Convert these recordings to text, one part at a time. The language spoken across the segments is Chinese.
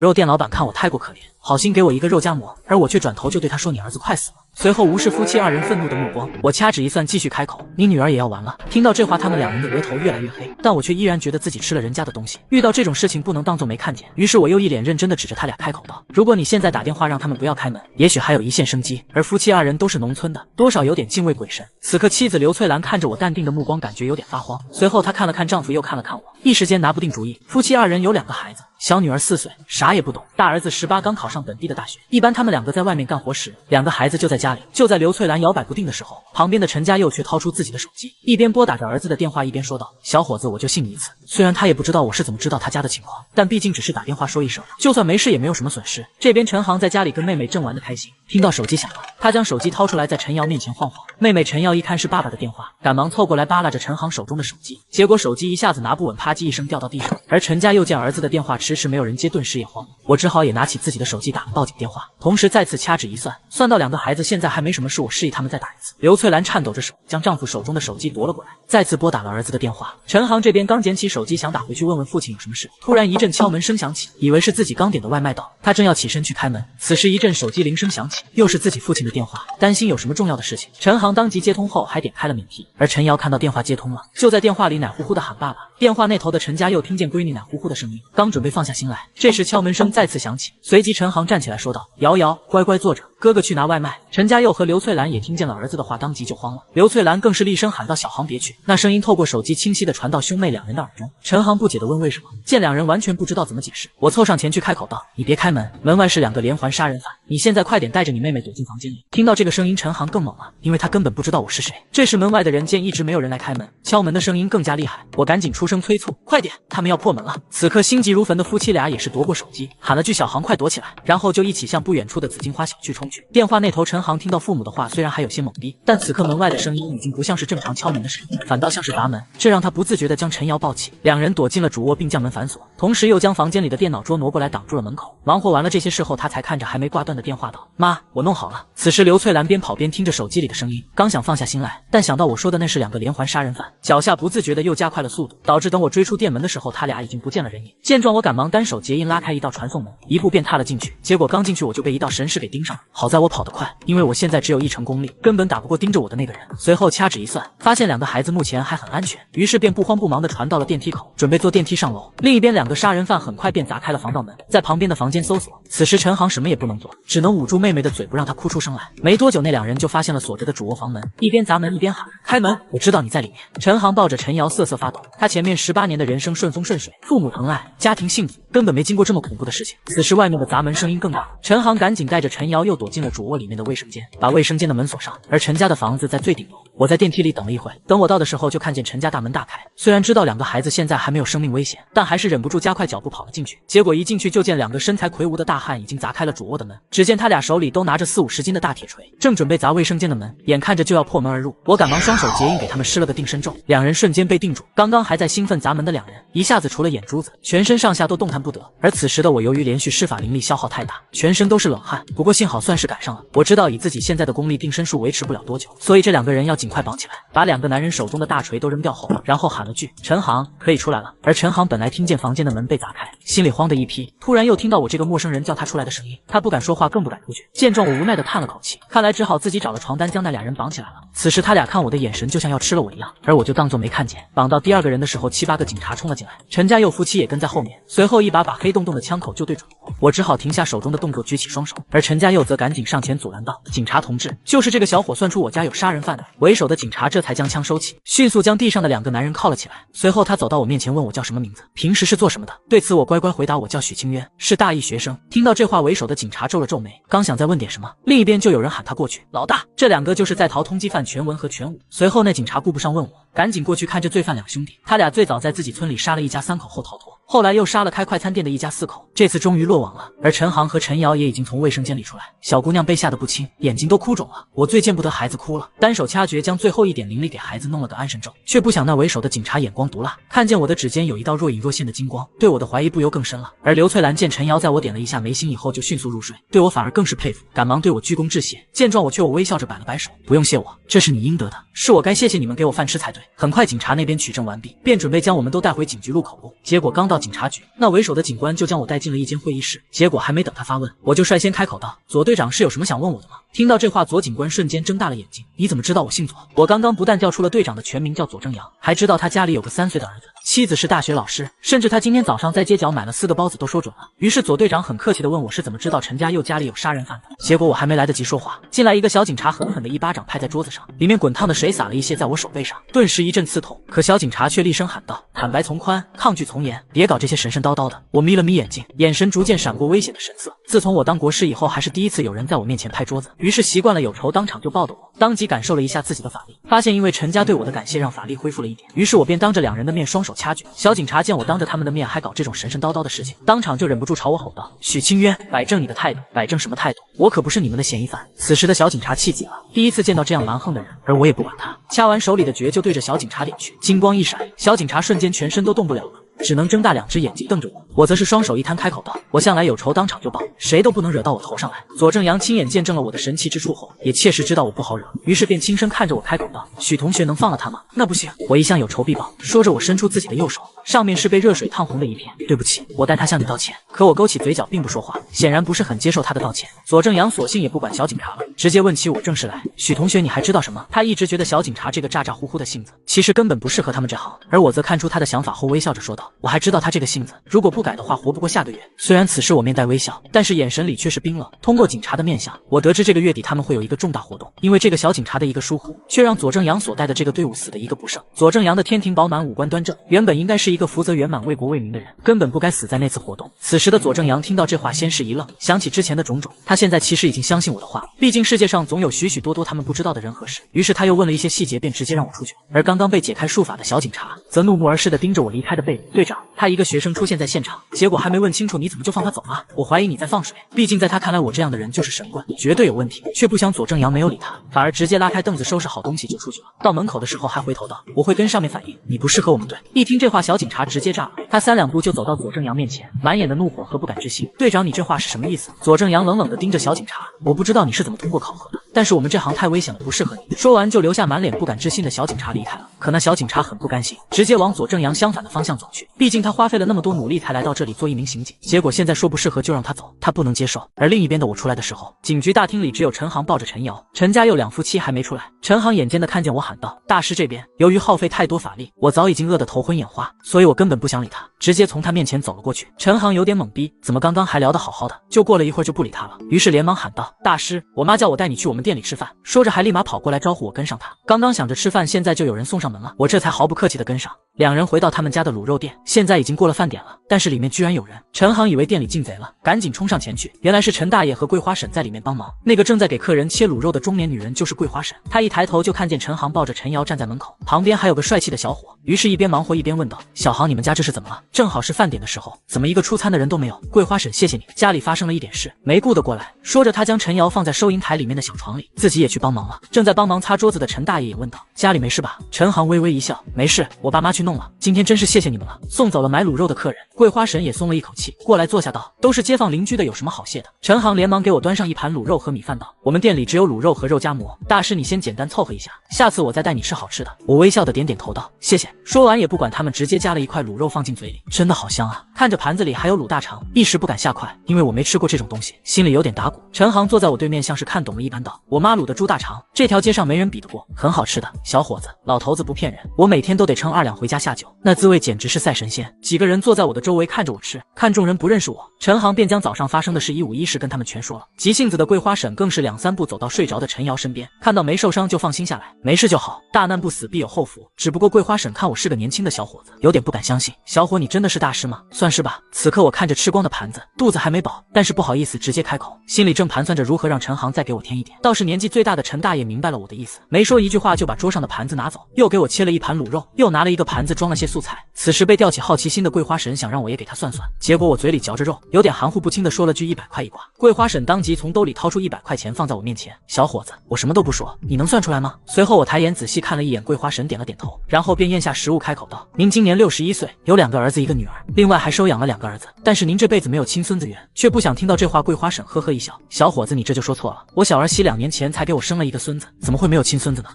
肉店老板看我太过可怜，好心给我一个肉夹馍，而我却转头就对他说：“你儿子快死了。”随后无视夫妻二人愤怒的目光，我掐指一算，继续开口：“你女儿也要完了。”听到这话，他们两人的额头越来越黑，但我却依然觉得自己吃了人家的东西。遇到这种事情不能当作没看见，于是我又一脸认真的指着他俩开口道：“如果你现在打电话让他们不要开门，也许还有一线生机。”而夫妻二人都是农村的，多少有点敬畏鬼神。此刻妻子刘翠兰看着我淡定的目光，感觉有点发慌。随后她看了看丈夫，又看了看我，一时间拿不定主意。夫妻二人有2个孩子，小女儿4岁，啥也不懂；大儿子18，刚考上本地的大学。一般他们2个在外面干活时，2个孩子就在家里。就在刘翠兰摇摆不定的时候，旁边的陈家佑却掏出自己的手机，一边拨打着儿子的电话，一边说道：“小伙子，我就信你一次。”虽然他也不知道我是怎么知道他家的情况，但毕竟只是打电话说一声，就算没事也没有什么损失。这边陈航在家里跟妹妹正玩得开心，听到手机响了，他将手机掏出来在陈瑶面前晃晃。妹妹陈瑶一看是爸爸的电话，赶忙凑过来扒拉着陈航手中的手机，结果手机一下子拿不稳，啪叽一声掉到地上。而陈家佑见儿子的电话迟迟没有人接，顿时也慌了，我只好也拿起自己的手机打了报警电话，同时再次掐指一算，算到2个孩子现在还没什么事，我示意他们再打一次。刘翠兰颤抖着手将丈夫手中的手机夺了过来，再次拨打了儿子的电话。陈航这边刚捡起手机想打回去问问父亲有什么事，突然一阵敲门声响起，以为是自己刚点的外卖到，他正要起身去开门，此时一阵手机铃声响起，又是自己父亲的电话，担心有什么重要的事情，陈航当即接通后还点开了免提。而陈瑶看到电话接通了，就在电话里奶呼呼的喊爸爸。电话那头的陈家佑听见闺女奶呼呼的声音，刚准备放下心来，这时敲门声再次响起，随即陈航站起来说道：“瑶瑶，乖乖坐着，哥哥去拿外卖。”陈家佑和刘翠兰也听见了儿子的话，当即就慌了。刘翠兰更是厉声喊道：“小航别去！”那声音透过手机清晰地传到兄妹2人的耳中。陈航不解地问为什么，见2人完全不知道怎么解释，我凑上前去开口道：“你别开门，门外是2个连环杀人犯，你现在快点带着你妹妹躲进房间里。”听到这个声音，陈航更猛了，因为他根本不知道我是谁。这时门外的人见一直没有人来开门，敲门的声音更加厉害，我赶紧出声催促：“快点，他们要破门了！”此刻心急如焚的夫妻俩也是夺过手机，喊了句：“小航快躲起来！”然后就一起向不远处的紫荆花小区冲去。电话那头陈航听到父母的话，虽然还有些懵逼，但此刻门外的声音已经不像是正常敲门的声音，反倒像是砸门，这让他不自觉地将陈瑶抱起，2人躲进了主卧并将门反锁，同时又将房间里的电脑桌挪过来挡住了门口。忙活完了这些事后，他才看着还没挂断的电话道：“妈，我弄好了。”此时刘翠兰边跑边听着手机里的声音，刚想放下心来，但想到我说的那是2个连环杀人犯，脚下不自觉的又加快了速度，导致等我追出店门的时候，他俩已经不见了人影。见状，我赶忙单手结印拉开一道传送门，一步便踏了进去，结果刚进去我就被一道神识给盯上了。好在我跑得快，因为我现在只有1成功力，根本打不过盯着我的那个人。随后掐指一算，发现2个孩子目前还很安全，于是便不慌不忙地传到了电梯口，准备坐电梯上楼。另一边2个杀人犯很快便砸开了防盗门，在旁边的房间搜索。此时陈航什么也不能做，只能捂住妹妹的嘴，不让她哭出声来。没多久，那2人就发现了锁着的主卧房门，一边砸门一边喊：“开门，我知道你在里面。”陈航抱着陈瑶瑟瑟发抖，他前面18年的人生顺风顺水，父母疼爱，家庭幸福，根本没经过这么恐怖的事情。此时外面的砸门声音更大，陈航赶紧带着陈瑶又躲进了主卧里面的卫生间，把卫生间的门锁上。而陈家的房子在最顶楼，我在电梯里等了一会，等我到的时候就看见陈家大门大开。虽然知道2个孩子现在还没有生命危险，但还是忍不住加快脚步跑了进去。结果一进去就见2个身材魁梧的大汉已经砸开了主卧的门，只见他俩手里都拿着40-50斤的大铁锤，正准备砸卫生间的门，眼看着就要破门而入。我赶忙双手结印给他们施了个定身咒，2人瞬间被定住。刚刚还在兴奋砸门的2人，一下子除了眼珠子，全身上下都动弹不得。而此时的我由于连续施法灵力消耗太大，全身都是冷汗，不过幸好算是赶上了。我知道以自己现在的功力定身术维持不了多久，所以这2个人要尽快绑起来，把2个男人手中的大锤都扔掉后，然后喊了句：“陈航，可以出来了。”而陈航本来听见房间的门被砸开，心里慌的一批，突然又听到我这个陌生人叫他出来的声音，他不敢说话，更不敢出去。见状，我无奈的叹了口气，看来只好自己找了床单将那2人绑起来了。此时他俩看我的眼神就像要吃了我一样，而我就当作没看见。绑到第2个人的时候，7-8个警察冲了进来，陈家佑夫妻也跟在后面，随后一把黑洞洞的枪口就对准我只好停下手中的动作，举起双手，而陈家佑则赶紧上前阻拦道：“警察同志，就是这个小伙算出我家有杀人犯的。”为首的警察这才将枪收起，迅速将地上的2个男人铐了起来。随后他走到我面前问我叫什么名字，平时是做什么的。对此我乖乖回答我叫许清渊，是大一学生。听到这话，为首的警察皱了皱眉，刚想再问点什么，另一边就有人喊他过去。老大，这2个就是在逃通缉犯全文和全武。随后那警察顾不上问我，赶紧过去看这罪犯2兄弟，他俩最早在自己村里杀了一家3口后逃脱，后来又杀了开快餐店的一家4口，这次终于落网了。而陈航和陈瑶也已经从卫生间里出来，小姑娘被吓得不轻，眼睛都哭肿了。我最见不得孩子哭了，单手掐诀将最后一点灵力给孩子弄了个安神咒，却不想那为首的警察眼光毒辣，看见我的指尖有一道若隐若现的金光，对我的怀疑不由更深了。而刘翠兰见陈瑶在我点了一下眉心以后就迅速入睡，对我反而更是佩服，赶忙对我鞠躬致谢。见状我微笑着摆了摆手，不用谢我，这是你应得的，是我该谢谢你们给我饭吃才对。很快警察那边取证完毕，便准备将我们都带回警局录口供。结果刚到警察局，那为首的警官就将我带进了一间会议室。结果还没等他发问，我就率先开口道：“左队长是有什么想问我的吗？”听到这话，左警官瞬间睁大了眼睛：“你怎么知道我姓左？”我刚刚不但叫出了队长的全名叫左正阳，还知道他家里有个3岁的儿子，妻子是大学老师，甚至他今天早上在街角买了4个包子都说准了。于是左队长很客气地问我是怎么知道陈家佑家里有杀人犯的。结果我还没来得及说话，进来一个小警察狠狠的一巴掌拍在桌子上，里面滚烫的水洒了一些在我手背上，顿时一阵刺痛。可小警察却厉声喊道：“坦白从宽，抗拒从严，别搞这些神神叨叨的。”我眯了眯眼睛，眼神逐渐闪过危险的神色。自从我当国师以后，还是第一次有人在我面前拍桌子，于是习惯了有仇当场就报的我，当即感受了一下自己的法力，发现因为陈家对我的感谢让法力恢复了一点，于是我便当着2人的面双手掐诀。小警察见我当着他们的面还搞这种神神叨叨的事情，当场就忍不住朝我吼道：“许清渊，摆正你的态度！摆正什么态度？我可不是你们的嫌疑犯！”此时的小警察气急了，第一次见到这样蛮横的人，而我也不管他，掐完手里的诀就对着小警察点去，金光一闪，小警察瞬间全身都动不了了，只能睁大2只眼睛瞪着我。我则是双手一摊，开口道：“我向来有仇当场就报，谁都不能惹到我头上来。”左正阳亲眼见证了我的神奇之处后，也切实知道我不好惹，于是便轻声看着我开口道：“许同学能放了他吗？”“那不行，我一向有仇必报。”说着我伸出自己的右手，上面是被热水烫红的一片。“对不起，我代他向你道歉。”可我勾起嘴角并不说话，显然不是很接受他的道歉。左正阳索性也不管小警察了，直接问起我正事来：“许同学，你还知道什么？”他一直觉得小警察这个咋咋呼呼的性子其实根本不适合他们这行，而我则看出他的想法后微笑着说道：“我还知道他这个性子，如果不改的话活不过下个月。”虽然此时我面带微笑，但是眼神里却是冰冷。通过警察的面相，我得知这个月底他们会有一个重大活动，因为这个小警察的一个疏忽，却让左正阳所带的这个队伍死的一个不剩。左正阳的天庭饱满，五官端正，原本应该是一个福泽圆满为国为民的人，根本不该死在那次活动。此时的左正阳听到这话先是一愣，想起之前的种种，他现在其实已经相信我的话，毕竟世界上总有许许多多他们不知道的人和事。于是他又问了一些细节，便直接让我出去。而刚刚被解开术法的小警察则怒目而视地盯着我离开的背影。“队长，他一个学生出现在现场，结果还没问清楚你怎么就放他走了？我怀疑你在放水。”毕竟在他看来我这样的人就是神棍，绝对有问题。却不想左正阳没有理他，反而直接拉开凳子收拾好东西就出去了。到门口的时候还回头道：“我会跟上面反映，你不适合我们队。”一听这话，小警察直接炸了，他3、2步就走到左正阳面前，满眼的怒火和不敢置信。“队长，你这话是什么意思？”左正阳冷冷地盯着小警察：“我不知道你是怎么通过考核的，但是我们这行太危险了，不适合你。”说完就留下满脸不敢置信的小警察离开了。可那小警察很不甘心，直接往左正阳相反的方向走去。毕竟他花费了那么多努力才来到这里做一名刑警，结果现在说不适合就让他走，他不能接受。而另一边的我出来的时候，警局大厅里只有陈航抱着陈瑶，陈家佑2夫妻还没出来。陈航眼尖的看见我喊道：“大师这边由于耗费太多法力，我早已经饿得头昏眼花，所以我根本不想理他，直接从他面前走了过去。”陈航有点懵逼，怎么刚刚还聊得好好的，就过了一会儿就不理他了，于是连忙喊道：“大师，我妈叫我带你去我们店里吃饭。”说着还立马跑过来招呼我跟上他。刚刚想着吃饭，现在就有人送上门了，我这才毫不客气的跟上。2人回到他们家的卤肉店，现在已经过了饭点了，但是里面居然有人。陈航以为店里进贼了，赶紧冲上前去，原来是陈大爷和桂花婶在里面帮忙。那个正在给客人切卤肉的中年女人就是桂花婶，她一抬头就看见陈航抱着陈瑶站在门口，旁边还有个帅气的小伙，于是一边忙活一边问道：“小航，你们家这是怎么了？正好是饭点的时候，怎么一个出餐的人都没有？”“桂花婶，谢谢你，家里发生了一点事，没顾得过来。”说着他将陈瑶放在收银台里面的小床里，自己也去帮忙了。正在帮忙擦桌子的陈大爷也问道：“家里没事吧？”陈航微微一笑：“没事，我爸妈去弄了。今天真是谢谢你们了，送走了买卤肉的客人。”桂花婶也松了一口气，过来坐下道：“都是街坊邻居的，有什么好谢的？”陈航连忙给我端上一盘卤肉和米饭道：“我们店里只有卤肉和肉夹馍，大师你先简单凑合一下，下次我再带你吃好吃的。”我微笑的点点头道：“谢谢。”说完也不管他们，直接夹了一块卤肉放进嘴里，真的好香啊！看着盘子里还有卤大肠，一时不敢下筷，因为我没吃过这种东西，心里有点打鼓。陈航坐在我对面，像是看懂了一般道：“我妈卤的猪大肠，这条街上没人比得过，很好吃的。小伙子，老头子不骗人，我每天都得称2两回家下酒，那滋味简直是赛神仙。”几个人坐在我的周围看着我吃，看众人不认识我，陈航便将早上发生的事一五一十跟他们全说了。急性子的桂花婶更是2、3步走到睡着的陈瑶身边，看到没受伤就放心下来，没事就好，大难不死必有后福。只不过桂花婶看我是个年轻的小伙子，有点不敢相信：“小伙，你真的是大师吗？”“算是吧。”此刻我看着吃光的盘子，肚子还没饱，但是不好意思直接开口，心里正盘算着如何让陈航再给我添一点。倒是年纪最大的陈大爷明白了我的意思，没说一句话就把桌上的盘子拿走，又给我切了一盘卤肉，又拿了一个盘子装了些素菜。此时被吊起好奇心的桂花婶想让我也给他算算，结果我嘴里嚼着肉，有点含糊不清的说了句100块一卦。桂花婶当即从兜里掏出100块钱放在我面前：“小伙子，我什么都不说，你能算出来吗？”随后我抬眼仔细看了一眼桂花婶，点了点头，然后便咽下食物开口道：“您今年61岁，有2个儿子1个女儿，另外还收养了2个儿子，但是您这辈子没有亲孙子缘。”却不想听到这话，桂花婶呵呵一笑：“小伙子，你这就说错了，我小儿媳2年前才给我生了一个孙子，怎么会没有亲孙子呢？”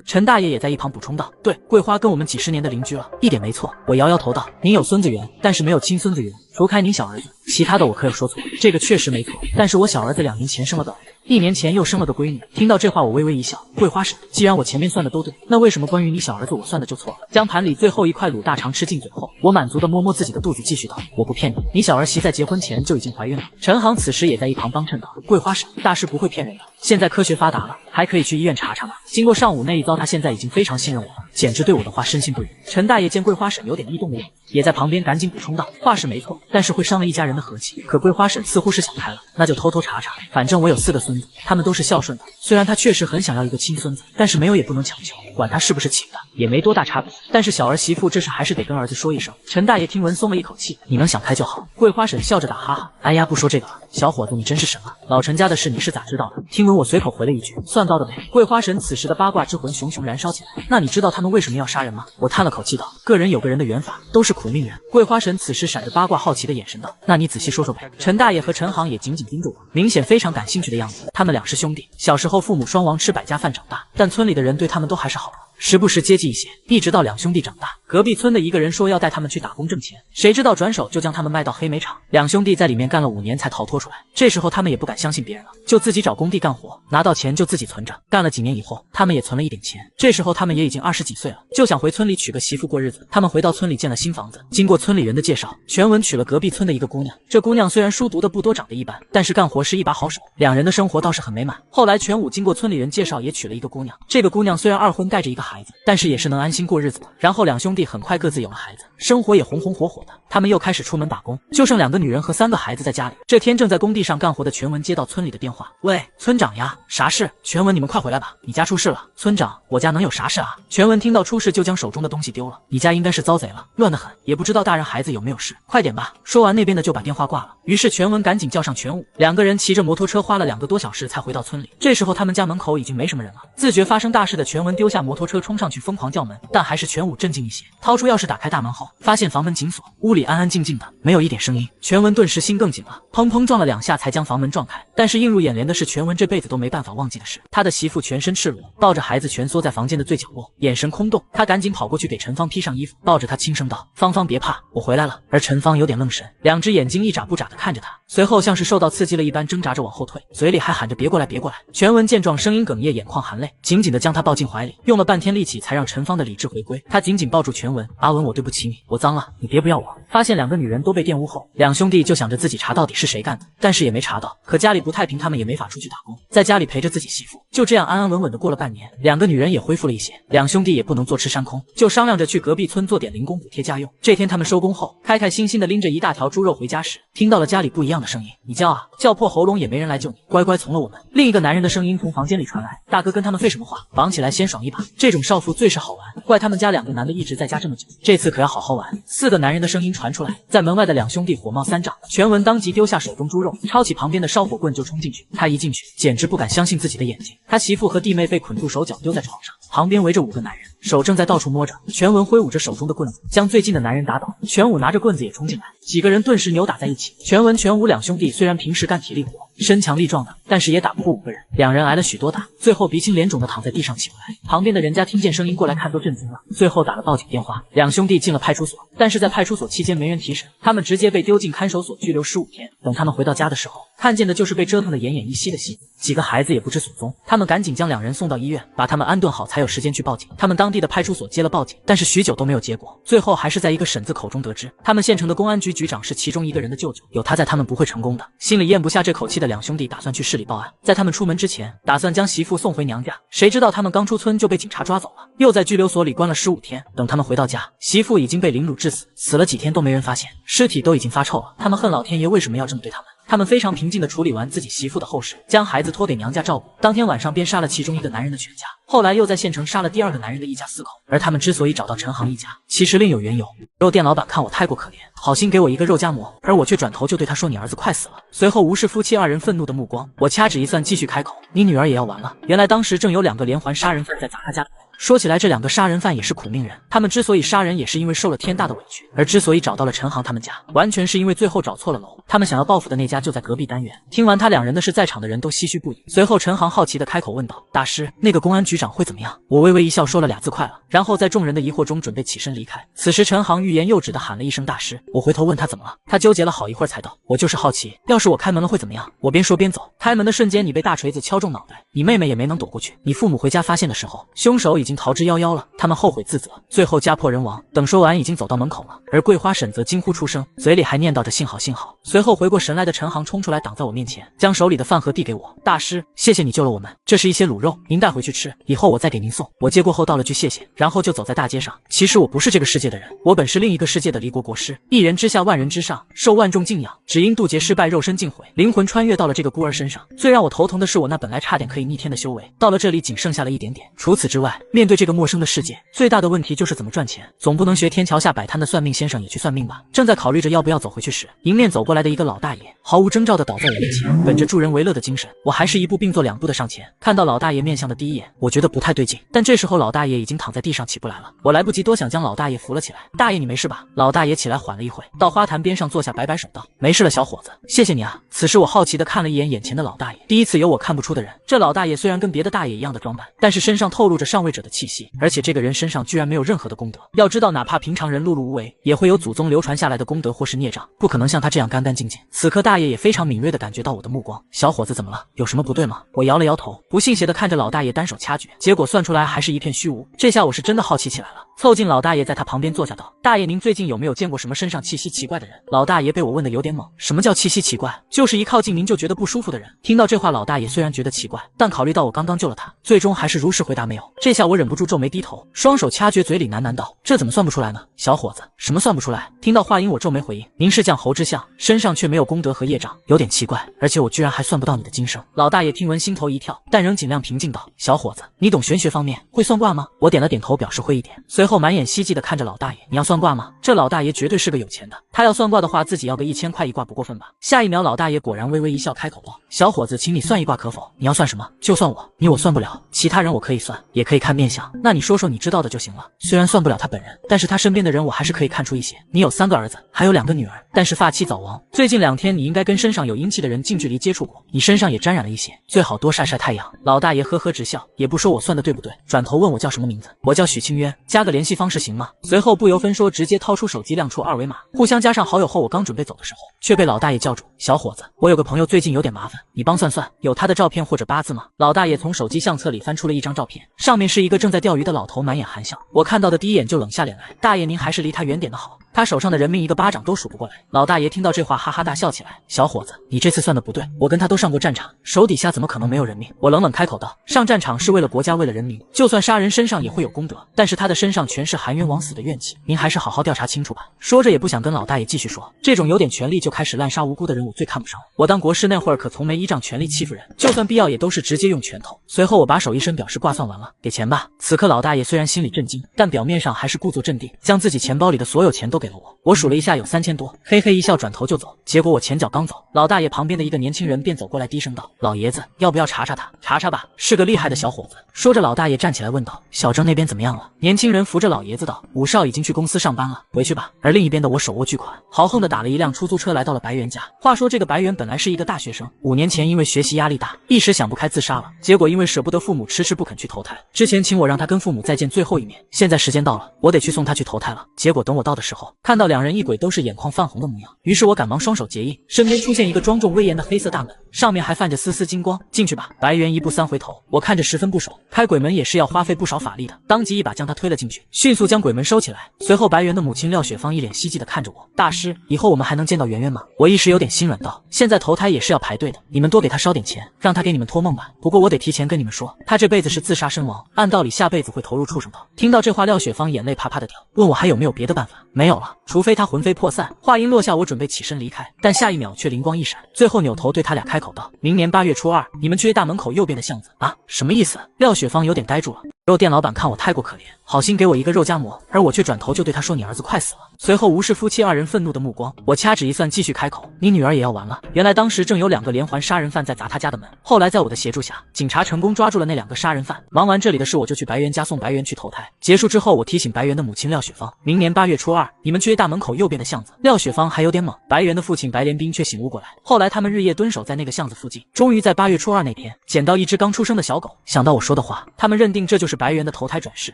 陈大爷也在一旁补充道：“对，桂花跟我们几十年的邻居了，一点没错。”我摇摇头道：“您有孙子缘，但是没有亲孙子缘，除开您小儿子，其他的我可有说错？这个确实没错，但是我小儿子2年前生了个儿子，1年前又生了个闺女。”听到这话，我微微一笑。桂花婶，既然我前面算的都对，那为什么关于你小儿子我算的就错了？将盘里最后一块卤大肠吃进嘴后，我满足地摸摸自己的肚子，继续道：“我不骗你，你小儿媳在结婚前就已经怀孕了。”陈航此时也在一旁帮衬道：“桂花婶，大师不会骗人的，现在科学发达了，还可以去医院查查嘛。”经过上午那一遭，他现在已经非常信任我了，简直对我的话深信不疑。陈大爷见桂花婶有点异动的样子，也在旁边赶紧补充道：“话是没错，但是会伤了一家人的和气。”可桂花婶似乎是想开了，那就偷偷查查，反正我有4个孙子，他们都是孝顺的。虽然他确实很想要一个亲孙子，但是没有也不能强求，管他是不是亲的，也没多大差别。但是小儿媳妇这事还是得跟儿子说一声。陈大爷听闻松了一口气：“你能想开就好。”桂花婶笑着打哈哈：“哎呀，不说这个了，小伙子你真是神啊！老陈家的事你是咋知道的？”听闻我随口回了一句：“算到的呗。”桂花婶此时的八卦之魂熊熊燃烧起来。那你知道他们为什么要杀人吗？我叹了口气道：“个人有个人的缘法，都是苦命人。”桂花婶此时闪着八卦好奇的眼神道：“那你仔细说说呗。”陈大爷和陈航也紧紧盯着我，明显非常感兴趣的样子。他们俩是兄弟，小时候父母双亡吃百家饭长大，但村里的人对他们都还是好的，时不时接济一些，一直到2兄弟长大。隔壁村的一个人说要带他们去打工挣钱，谁知道转手就将他们卖到黑煤厂，2兄弟在里面干了5年才逃脱出来。这时候他们也不敢相信别人了，就自己找工地干活，拿到钱就自己存着。干了几年以后，他们也存了一点钱，这时候他们也已经20几岁了，就想回村里娶个媳妇过日子。他们回到村里建了新房子，经过村里人的介绍，全文娶了隔壁村的一个姑娘。这姑娘虽然书读的不多，长得一般，但是干活是一把好手，2人的生活倒是很美满。后来全武经过村里人介绍也娶了一个姑娘，这个姑娘虽然2婚带着一个孩子，但是也是能安心过日子的。然后2兄弟很快各自有了孩子，生活也红红火火的。他们又开始出门打工，就剩2个女人和3个孩子在家里。这天正在工地上干活的全文接到村里的电话：“喂，村长呀，啥事？”“全文，你们快回来吧，你家出事了。”“村长，我家能有啥事啊？”全文听到出事就将手中的东西丢了：“你家应该是遭贼了，乱得很，也不知道大人孩子有没有事，快点吧。”说完那边的就把电话挂了。于是全文赶紧叫上全武，2个人骑着摩托车花了2个多小时才回到村里。这时候他们家门口已经没什么人了。自觉发生大事的全文丢下摩托车冲上去疯狂叫门，但还是全武镇静一些，掏出钥匙打开大门后，发现房门紧锁，屋里安安静静的，没有一点声音。全文顿时心更紧了，砰砰撞了2下才将房门撞开。但是映入眼帘的是全文这辈子都没办法忘记的事，他的媳妇全身赤裸，抱着孩子蜷缩在房间的最角落，眼神空洞。他赶紧跑过去给陈芳披上衣服，抱着她轻声道：“芳芳别怕，我回来了。”而陈芳有点愣神，2只眼睛一眨不眨的看着他，随后像是受到刺激了一般挣扎着往后退，嘴里还喊着别过来别过来。全文见状声音哽咽，眼眶含泪，紧紧的将他抱进怀里，用了半天力气才让陈芳的理智回归。他紧紧抱住全文：“阿文，我对不起你，我脏了，你别不要我。”发现2个女人都被玷污后，2兄弟就想着自己查到底是谁干的，但是也没查到。可家里不太平，他们也没法出去打工，在家里陪着自己媳妇。就这样安安稳稳的过了半年，2个女人也恢复了一些，2兄弟也不能坐吃山空，就商量着去隔壁村做点零工补贴家用。这天他们收工后，开开心心的拎着一大条猪肉回家时，听到了家里不一样的声音：“你叫啊，叫破喉咙也没人来救你，乖乖从了我们。”另一个男人的声音从房间里传来：“大哥跟他们废什么话，绑起来先爽一把，这种少妇最是好玩，怪他们家2个男的一直在家这么久，这次可要好好玩。”4个男人的声音传出来，在门外的2兄弟火冒三丈，全文当即丢下手中猪肉，抄起旁边的烧火棍就冲进去。他一进去，简直不敢相信自己的眼睛，他媳妇和弟妹被捆住手脚丢在床上，旁边围着5个男人，手正在到处摸着。全文挥舞着手中的棍子，将最近的男人打倒。全武拿着棍子也冲进来，几个人顿时扭打在一起。全文、全武2兄弟虽然平时干体力活，身强力壮的，但是也打不过5个人，2人挨了许多打，最后鼻青脸肿的躺在地上起不来。旁边的人家听见声音过来看都震惊了，最后打了报警电话。2兄弟进了派出所，但是在派出所期间没人提审，他们直接被丢进看守所拘留15天。等他们回到家的时候，看见的就是被折腾得奄奄一息的媳妇，几个孩子也不知所踪。他们赶紧将2人送到医院，把他们安顿好，才有时间去报警。他们当地的派出所接了报警，但是许久都没有结果，最后还是在一个婶子口中得知，他们县城的公安局局长是其中一个人的舅舅，有他在他们不会成功的。心里咽不下这口气的2兄弟打算去市里报案，在他们出门之前，打算将媳妇送回娘家，谁知道他们刚出村就被警察抓走了，又在拘留所里关了15天。等他们回到家，媳妇已经被凌辱致死，死了几天都没人发现，尸体都已经发臭了。他们恨老天爷为什么要这么对他们。他们非常平静地处理完自己媳妇的后事，将孩子托给娘家照顾。当天晚上便杀了其中一个男人的全家，后来又在县城杀了第2个男人的一家4口。而他们之所以找到陈航一家，其实另有缘由。肉店老板看我太过可怜，好心给我一个肉夹馍，而我却转头就对他说：“你儿子快死了。”随后无视夫妻2人愤怒的目光，我掐指一算，继续开口：“你女儿也要完了。”原来当时正有2个连环杀人犯在砸他家的。说起来，这两个杀人犯也是苦命人，他们之所以杀人，也是因为受了天大的委屈，而之所以找到了陈航他们家，完全是因为最后找错了楼。他们想要报复的那家就在隔壁单元。听完他两人的事，在场的人都唏嘘不已。随后陈航好奇的开口问道：“大师，那个公安局长会怎么样？”我微微一笑，说了俩字：“快了。”然后在众人的疑惑中准备起身离开。此时陈航欲言又止的喊了一声：“大师！”我回头问他怎么了，他纠结了好一会儿才道：“我就是好奇，要是我开门了会怎么样？”我边说边走，开门的瞬间，你被大锤子敲中脑袋，你妹妹也没能躲过去。你父母回家发现的时候，凶手已经逃之夭夭了，他们后悔自责，最后家破人亡。等说完，已经走到门口了，而桂花婶则惊呼出声，嘴里还念叨着幸好幸好。随后回过神来的陈航冲出来挡在我面前，将手里的饭盒递给我：“大师，谢谢你救了我们，这是一些卤肉，您带回去吃，以后我再给您送。”我接过后道了句谢谢，然后就走在大街上。其实我不是这个世界的人，我本是另一个世界的离国国师，一人之下万人之上，受万众敬仰，只因渡劫失败，肉身尽毁，灵魂穿越到了这个孤儿身上。最让我头疼的是，我那本来差点可以逆天的修为，到了这里仅剩下了一点点。除此之外，面对这个陌生的世界，最大的问题就是怎么赚钱，总不能学天桥下摆摊的算命先生也去算命吧。正在考虑着要不要走回去时，迎面走过来的一个老大爷毫无征兆地倒在我面前。本着助人为乐的精神，我还是一步并作两步的上前。看到老大爷面相的第一眼，我觉得不太对劲，但这时候老大爷已经躺在地上起不来了，我来不及多想，将老大爷扶了起来。大爷你没事吧？老大爷起来缓了一会，到花坛边上坐下，摆摆手道：“没事了，小伙子，谢谢你啊。”此时我好奇地看了一眼眼前的老大爷，第一次有我看不出的人。这老大爷虽然跟别的大爷一样的装扮，但是身上透露着上位者的气息，而且这个人身上居然没有任何的功德。要知道，哪怕平常人碌碌无为，也会有祖宗流传下来的功德或是孽障，不可能像他这样干干净净。此刻大爷也非常敏锐地感觉到我的目光。小伙子怎么了？有什么不对吗？我摇了摇头，不信邪地看着老大爷单手掐诀，结果算出来还是一片虚无。这下我是真的好奇起来了，凑近老大爷在他旁边坐下道：“大爷您最近有没有见过什么身上气息奇怪的人？”老大爷被我问得有点懵，什么叫气息奇怪？就是一靠近您就觉得不舒服的人。听到这话，老大爷虽然觉得奇怪，但考虑到我刚刚救了他，最终还是如实回答没有。这下我忍不住皱眉低头，双手掐诀，嘴里喃喃道：“这怎么算不出来呢？”小伙子，什么算不出来？听到话音，我皱眉回应：“您是降猴之相，身上却没有功德和业障，有点奇怪，而且我居然还算不到你的今生。”老大爷听闻心头一跳，但仍尽量平静道：“小伙子，你懂玄学方面，会算卦吗？”我点了点头，表示会一点，随后满眼希冀地看着老大爷：“你要算卦吗？”这老大爷绝对是个有钱的，他要算卦的话，自己要个1000块一卦不过分吧。下一秒，老大爷果然微微一笑，开口道：“小伙子，请你算一卦可否？你要算什么？就算我，你我算不了，其他人我可以算，也可以看面相。那你说说你知道的就行了。虽然算不了他本人，但是他身边的人我还是可以看出一些。你有3个儿子，还有2个女儿，但是发妻早亡。最近2天你应该跟身上有阴气的人近距离接触过，你身上也沾染了一些，最好多晒晒太阳。”老大爷呵呵直笑，也不说我算的对不对，转头问我叫什么名字。我叫许清渊，加个联系方式行吗？随后不由分说，直接掏出手机亮出2维码，互相加上好友后，我刚准备走的时候，却被老大爷叫住：“小伙子，我有个朋友最近有点麻烦，你帮算算，有他的照片或者八字吗？”老大爷从手机相册里翻出了一张照片，上面是一个正在钓鱼的老头，满眼含笑。我看到的第一眼就冷下脸来：“大爷您还是离他远点的好，他手上的人命一个巴掌都数不过来。”老大爷听到这话哈哈大笑起来：“小伙子，你这次算的不对，我跟他都上过战场，手底下怎么可能没有人命？”我冷冷开口道：“上战场是为了国家，为了人民，就算杀人身上也会有功德，但是他的身上全是含冤枉死的怨气，您还是好好调查清楚吧。”说着也不想跟老大爷继续说，这种有点权力就开始滥杀无辜的人我最看不上。我当国师那会儿可从没依仗权力欺负人，就算必要也都是直接用拳头。随后我把手一伸，表示卦算完了，给钱吧。此刻老大爷虽然心里震惊，但表面上还是故作镇定，将自己钱包里的所有钱都给了我。我数了一下有3000多，嘿嘿一笑，转头就走。结果我前脚刚走，老大爷旁边的一个年轻人便走过来低声道：“老爷子，要不要查查他？查查吧，是个厉害的小伙子。”说着老大爷站起来问道：“小郑那边怎么样了？”年轻人扶着老爷子道：“武少已经去公司上班了，回去吧。”而另一边的我手握巨款，豪横的打了一辆出租车来到了白猿家。话说这个白猿本来是一个大学生，5年前因为学习压力大，一时想不开自杀了，结果因为舍不得父母，迟迟不肯去投胎。之前请我让他跟父母再见最后一面，现在时间到了，我得去送他去投胎了。结果等我到的时候，看到2人一鬼都是眼眶泛红的模样，于是我赶忙双手结印，身边出现一个庄重威严的黑色大门，上面还泛着丝丝金光。进去吧。白猿一步3回头，我看着十分不爽，开鬼门也是要花费不少法力的，当即一把将他推了进去，迅速将鬼门收起来。随后白猿的母亲廖雪芳一脸希冀的看着我：“大师，以后我们还能见到圆圆吗？”我一时有点心软道：“现在投胎也是要排队的，你们多给他烧点钱，让他给你们托梦吧。不过我得提前跟你们说，他这辈子是自杀身亡，按道理下辈子会投入畜生道。”听到这话，廖雪芳眼泪啪啪的掉，问我还有没有别的办法。没有了，除非他魂飞魄散。话音落下，我准备起身离开，但下一秒却灵光一闪，最后扭头对他俩开口道：“明年8月初2，你们去大门口右边的巷子啊。”什么意思？廖雪芳有点呆住了。肉店老板看我太过可怜，好心给我一个肉夹馍，而我却转头就对他说：“你儿子快死了。”随后无视夫妻二人愤怒的目光，我掐指一算，继续开口：“你女儿也要完了。”原来当时正有2个连环杀人犯在砸他家的门。后来在我的协助下，警察成功抓住了那2个杀人犯。忙完这里的事，我就去白猿家送白猿去投胎。结束之后，我提醒白猿的母亲廖雪芳，明年8月初2，你们去大门口右边的巷子。廖雪芳还有点懵，白猿的父亲白连兵却醒悟过来。后来他们日夜蹲守在那个巷子附近，终于在8月初2那天捡到一只刚出生的小狗。想到我说的话，他们认定这就是白猿的投胎转世。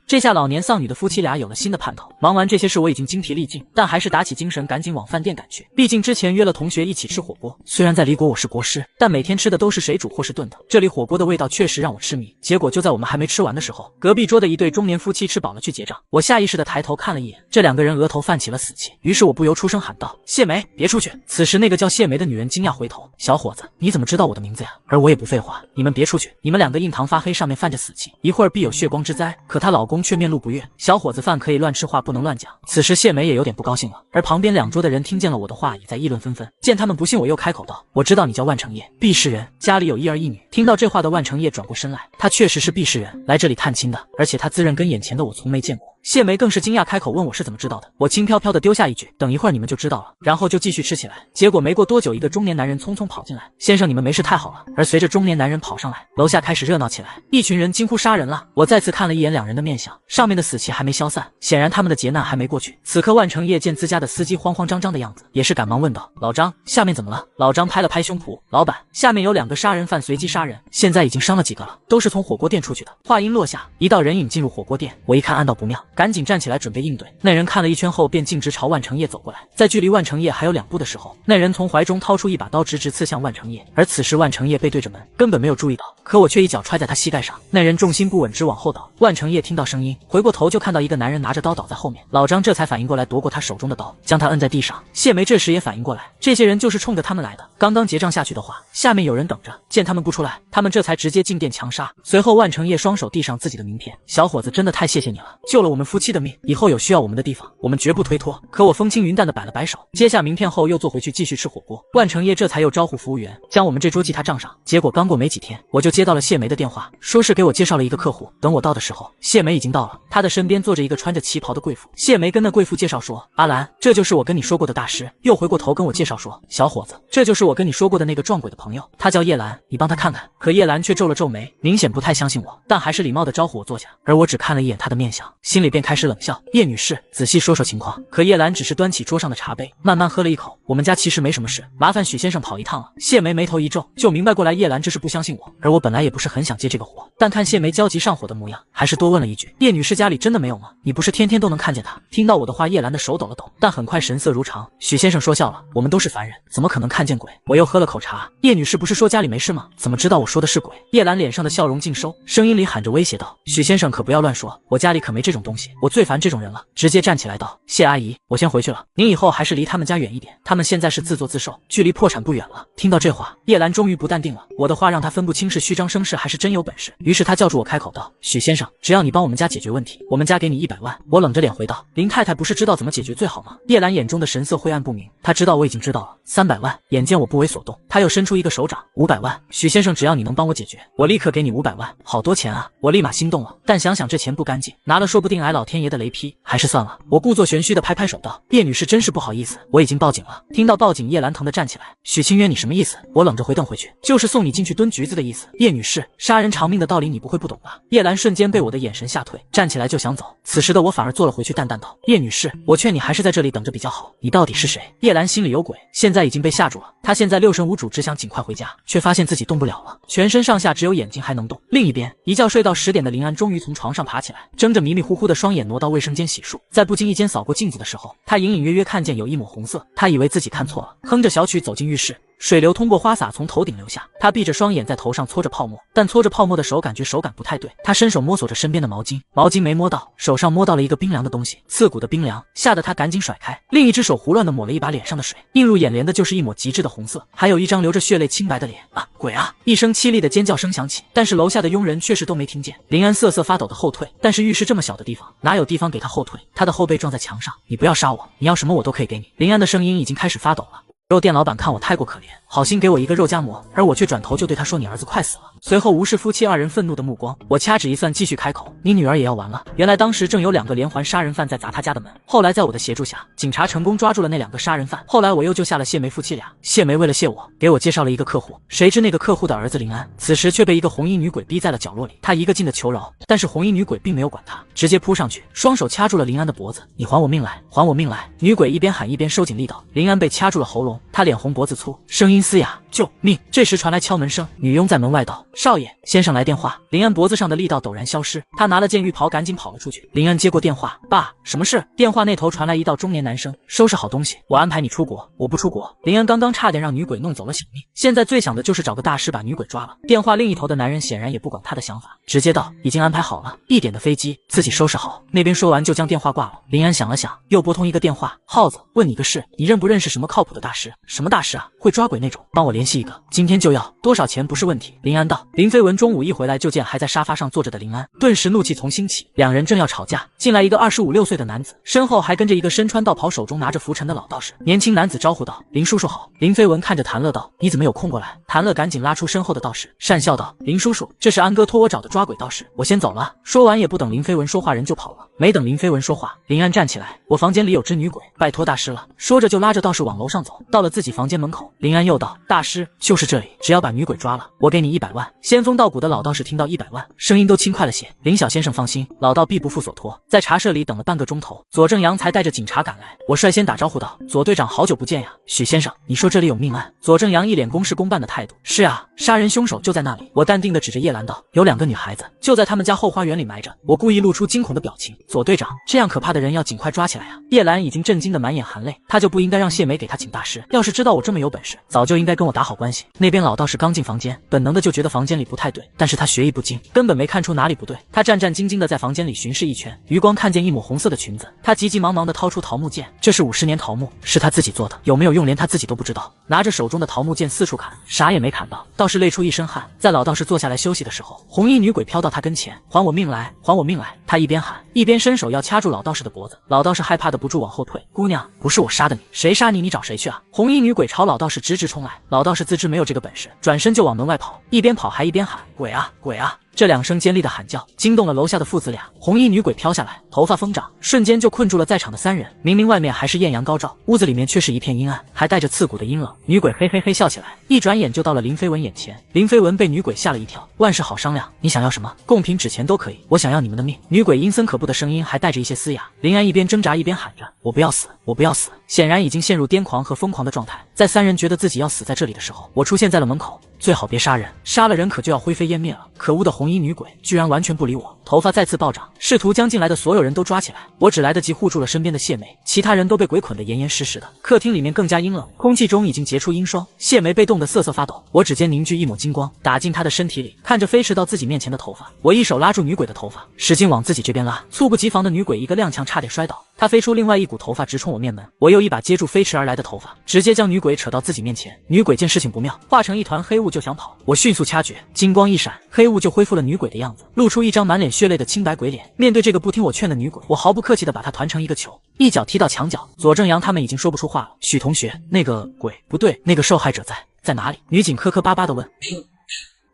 这下老年丧女的夫妻俩有了新的盼头。忙完这些事，我已经精疲力尽，但还是打起精神，赶紧往饭店赶去。毕竟之前约了同学一起吃火锅，虽然在离国我是国师，但每天吃的都是水煮或是炖的。这里火锅的味道确实让我痴迷。结果就在我们还没吃完的时候，隔壁桌的一对中年夫妻吃饱了去结账。我下意识的抬头看了一眼，这2个人额头泛起了死气。于是我不由出声喊道：“谢梅，别出去！”此时那个叫谢梅的女人惊讶回头：“小伙子，你怎么知道我的名字呀？”而我也不废话：“你们别出去！你们2个印堂发黑，上面泛着死气，一会儿必有血光之灾。”可她老公却面露不悦：“小伙子，饭可以乱吃，话不能乱讲。”此时谢梅也有点不高兴了，而旁边2桌的人听见了我的话，也在议论纷纷。见他们不信，我又开口道：“我知道你叫万成业，毕氏人，家里有1儿1女。”听到这话的万成业转过身来，他确实是毕氏人，来这里探亲的，而且他自认跟眼前的我从没见过。谢梅更是惊讶，开口问我是怎么知道的。我轻飘飘的丢下一句：“等一会儿你们就知道了。”然后就继续吃起来。结果没过多久，一个中年男人匆匆跑进来：“先生，你们没事太好了。”而随着中年男人跑上来，楼下开始热闹起来，一群人惊呼：“杀人了！”我再次看了一眼2人的面相，上面的死气还没消散，显然他们的劫难还没过去。此刻万成业见自家的司机慌慌张张的样子，也是赶忙问道：“老张，下面怎么了？”老张拍了拍胸脯：“老板，下面有2个杀人犯随机杀人，现在已经伤了几个了，都是从火锅店出去的。”话音落下，一道人影进入火锅店，我一看暗道不妙，赶紧站起来准备应对。那人看了一圈后，便径直朝万成业走过来。在距离万成业还有2步的时候，那人从怀中掏出一把刀，直直刺向万成业。而此时万成业背对着门，根本没有注意到，可我却一脚踹在他膝盖上。那人重心不稳，直往后倒。万成业听到声音，回过头就看到一个男人拿着刀倒在后面。老张这才反应过来，夺过他手中的刀，将他摁在地上。谢梅这时也反应过来，这些人就是冲着他们来的。刚刚结账下去的话，下面有人等着。见他们不出来，他们这才直接进店强杀。随后万成业双手递上自己的名片：“小伙子，真的太谢谢你了，救了我们夫妻的命，以后有需要我们的地方，我们绝不推脱。”可我风轻云淡的摆了摆手，接下名片后又坐回去继续吃火锅。万成业这才又招呼服务员将我们这桌记他账上。结果刚过没几天，我就接到了谢梅的电话，说是给我介绍了一个客户。等我到的时候，谢梅已经到了，她的身边坐着一个穿着旗袍的贵妇。谢梅跟那贵妇介绍说：“阿兰，这就是我跟你说过的大师。”又回过头跟我介绍说：“小伙子，这就是我跟你说过的那个撞鬼的朋友，他叫叶兰，你帮他看看。”可叶兰却皱了皱眉，明显不太相信我，但还是礼貌的招呼我坐下。而我只看了一眼她的面相，心里便开始冷笑：“叶女士，仔细说说情况。”可叶兰只是端起桌上的茶杯，慢慢喝了一口：“我们家其实没什么事，麻烦许先生跑一趟了。”谢梅眉头一皱，就明白过来叶兰这是不相信我，而我本来也不是很想接这个活，但看谢梅焦急上火的模样，还是多问了一句：“叶女士家里真的没有吗？你不是天天都能看见她？”听到我的话，叶兰的手抖了抖，但很快神色如常。许先生说笑了，我们都是凡人，怎么可能看见鬼？我又喝了口茶，叶女士不是说家里没事吗？怎么知道我说的是鬼？叶兰脸上的笑容尽收，声音里喊着威胁道：“许先生可不要乱说，我家里可没这种东西，我最烦这种人了。”直接站起来道：“谢阿姨，我先回去了，您以后还是离他们家远一点，他们现在是自作自受，距离破产不远了。”听到这话，叶兰终于不淡定了，我的话让她分不清是虚张声势还是真有本事，于是她叫住我开口道：“许先生，只要你帮我们家解决问题，我们家给你100万。”我冷着脸回道：“林太太不是知道怎么解决最好吗？”叶兰眼中的神色晦暗不明，她知道我已经知道了。300万。眼见我不为所动，她又伸出一个手掌：“500万，许先生，只要你能帮我解决，我立刻给你500万。”好多钱啊！我立马心动了，但想想这钱不干净，拿了说不定挨老天爷的雷劈，还是算了。我故作玄虚的拍拍手道：“叶女士真是不好意思，我已经报警了。”听到报警，叶兰疼的站起来：“许清渊，你什么意思？”我冷着回瞪回去：“就是送你进去蹲局子的意思。”叶女士，杀人偿命的道理你不会不懂吧？叶兰瞬间被我的眼神吓退，站起来就想走。此时的我反而坐了回去，淡淡道：“叶女士，我劝你还是在这里等着比较好。你到底是谁？”叶兰心里有鬼，现在已经被吓住了。她现在6神无主，只想尽快回家，却发现自己动不了了，全身上下只有眼睛还能动。另一边，一觉睡到10点的林安终于从床上爬起来，睁着迷迷糊糊的双眼挪到卫生间洗漱。在不经意间扫过镜子的时候，他隐隐约约看见有一抹红色，他以为自己看错了，哼着小曲走进浴室。水流通过花洒从头顶流下，他闭着双眼在头上搓着泡沫，但搓着泡沫的手感觉手感不太对。他伸手摸索着身边的毛巾，毛巾没摸到，手上摸到了一个冰凉的东西，刺骨的冰凉，吓得他赶紧甩开，另一只手胡乱的抹了一把脸上的水，映入眼帘的就是一抹极致的红色，还有一张流着血泪清白的脸。啊，鬼啊！一声凄厉的尖叫声响起，但是楼下的佣人却是都没听见。林安瑟瑟发抖的后退，但是浴室这么小的地方，哪有地方给他后退？他的后背撞在墙上。你不要杀我，你要什么我都可以给你。林安的声音已经开始发抖了。肉店老板看我太过可怜，好心给我一个肉夹馍，而我却转头就对他说：“你儿子快死了。”随后无视夫妻二人愤怒的目光，我掐指一算，继续开口：“你女儿也要完了。”原来当时正有2个连环杀人犯在砸他家的门。后来在我的协助下，警察成功抓住了那2个杀人犯。后来我又救下了谢梅夫妻俩。谢梅为了谢我，给我介绍了一个客户，谁知那个客户的儿子林安，此时却被一个红衣女鬼逼在了角落里。他一个劲的求饶，但是红衣女鬼并没有管他，直接扑上去，双手掐住了林安的脖子：“你还我命来，还我命来！”女鬼一边喊一边收紧力道，林安被掐住了喉咙，他脸红脖子粗，声音嘶哑：“救命！”这时传来敲门声，女佣在门外道：“少爷，先生来电话。”林安脖子上的力道陡然消失，他拿了件浴袍赶紧跑了出去。林安接过电话：“爸，什么事？”电话那头传来一道中年男声：“收拾好东西，我安排你出国。”“我不出国。”林安刚刚差点让女鬼弄走了性命，现在最想的就是找个大师把女鬼抓了。电话另一头的男人显然也不管他的想法，直接道：“已经安排好了，1点的飞机，自己收拾好。”那边说完就将电话挂了。林安想了想，又拨通一个电话：“耗子，问你个事，你认不认识什么靠谱的大师？”“什么大师啊？会抓鬼那种？帮我联系一个，今天就要，多少钱不是问题。”林安道。林飞文中午一回来就见还在沙发上坐着的林安，顿时怒气从心起，两人正要吵架，进来一个25、6岁的男子，身后还跟着一个身穿道袍手中拿着拂尘的老道士。年轻男子招呼道：“林叔叔好。”林飞文看着谭乐道：“你怎么有空过来？”谭乐赶紧拉出身后的道士，讪笑道：“林叔叔，这是安哥托我找的抓鬼道士，我先走了。”说完也不等林飞文说话，人就跑了。没等林飞文说话，林安站起来：“我房间里有只女鬼，拜托大师了。”说着就拉着道士往楼上走。到了自己房间门口，林安又道：“大师，就是这里，只要把女鬼抓了，我给你100万。”仙风道骨的老道士听到100万，声音都轻快了些。林小先生放心，老道必不负所托。在茶社里等了半个钟头，左正阳才带着警察赶来。我率先打招呼道：“左队长，好久不见呀。”“许先生，你说这里有命案？”左正阳一脸公事公办的态度。“是啊，杀人凶手就在那里。”我淡定地指着叶兰道：“有2个女孩子，就在他们家后花园里埋着。”我故意露出惊恐的表情。“左队长，这样可怕的人要尽快抓起来啊！”叶兰已经震惊得满眼含泪，他就不应该让谢梅给他请大师，要是知道我这么有本事，早就应该跟我打好关系。那边老道士刚进房间，本能的就觉得房间里不太对，但是他学艺不精，根本没看出哪里不对。他战战兢兢的在房间里巡视一圈，余光看见一抹红色的裙子，他急急忙忙的掏出桃木剑，这是50年桃木，是他自己做的，有没有用连他自己都不知道。拿着手中的桃木剑四处砍，啥也没砍到，道士累出一身汗。在老道士坐下来休息的时候，红衣女鬼飘到他跟前：“还我命来，还我命来！”他一边喊一边伸手要掐住老道士的脖子，老道士害怕的不住往后退：“姑娘，不是我杀的你，谁杀你你找谁去啊！”红衣女鬼朝老道士直直冲来，老道士自知没有这个本事，转身就往门外跑，一边跑还一边喊：“鬼啊，鬼啊！”这2声尖利的喊叫惊动了楼下的父子俩，红衣女鬼飘下来，头发疯长，瞬间就困住了在场的3人。明明外面还是艳阳高照，屋子里面却是一片阴暗，还带着刺骨的阴冷。女鬼嘿嘿嘿笑起来，一转眼就到了林飞文眼前。林飞文被女鬼吓了一跳：“万事好商量，你想要什么？贡品纸钱都可以，我想要你们的命。”女鬼阴森可怖的声音还带着一些嘶哑。林安一边挣扎一边喊着：“我不要死，我不要死！”显然已经陷入癫狂和疯狂的状态。在3人觉得自己要死在这里的时候，我出现在了门口。最好别杀人，杀了人可就要灰飞烟灭了。可恶的红衣女鬼居然完全不理我，头发再次暴涨，试图将进来的所有人都抓起来。我只来得及护住了身边的谢梅，其他人都被鬼捆得严严实实的。客厅里面更加阴冷，空气中已经结出阴霜。谢梅被冻得瑟瑟发抖，我指尖凝聚一抹金光，打进她的身体里。看着飞驰到自己面前的头发，我一手拉住女鬼的头发，使劲往自己这边拉。猝不及防的女鬼一个踉跄，差点摔倒。她飞出另外一股头发直冲我面门，我又一把接住飞驰而来的头发，直接将女鬼扯到自己面前。女鬼见事情不妙，化成一团黑雾就想跑，我迅速掐诀，金光一闪，黑雾就恢复了女鬼的样子，露出一张满脸血泪的清白鬼脸。面对这个不听我劝的女鬼，我毫不客气地把她团成一个球，一脚踢到墙角。左正阳他们已经说不出话了。许同学，那个鬼不对，那个受害者在哪里？女警磕磕巴巴地问。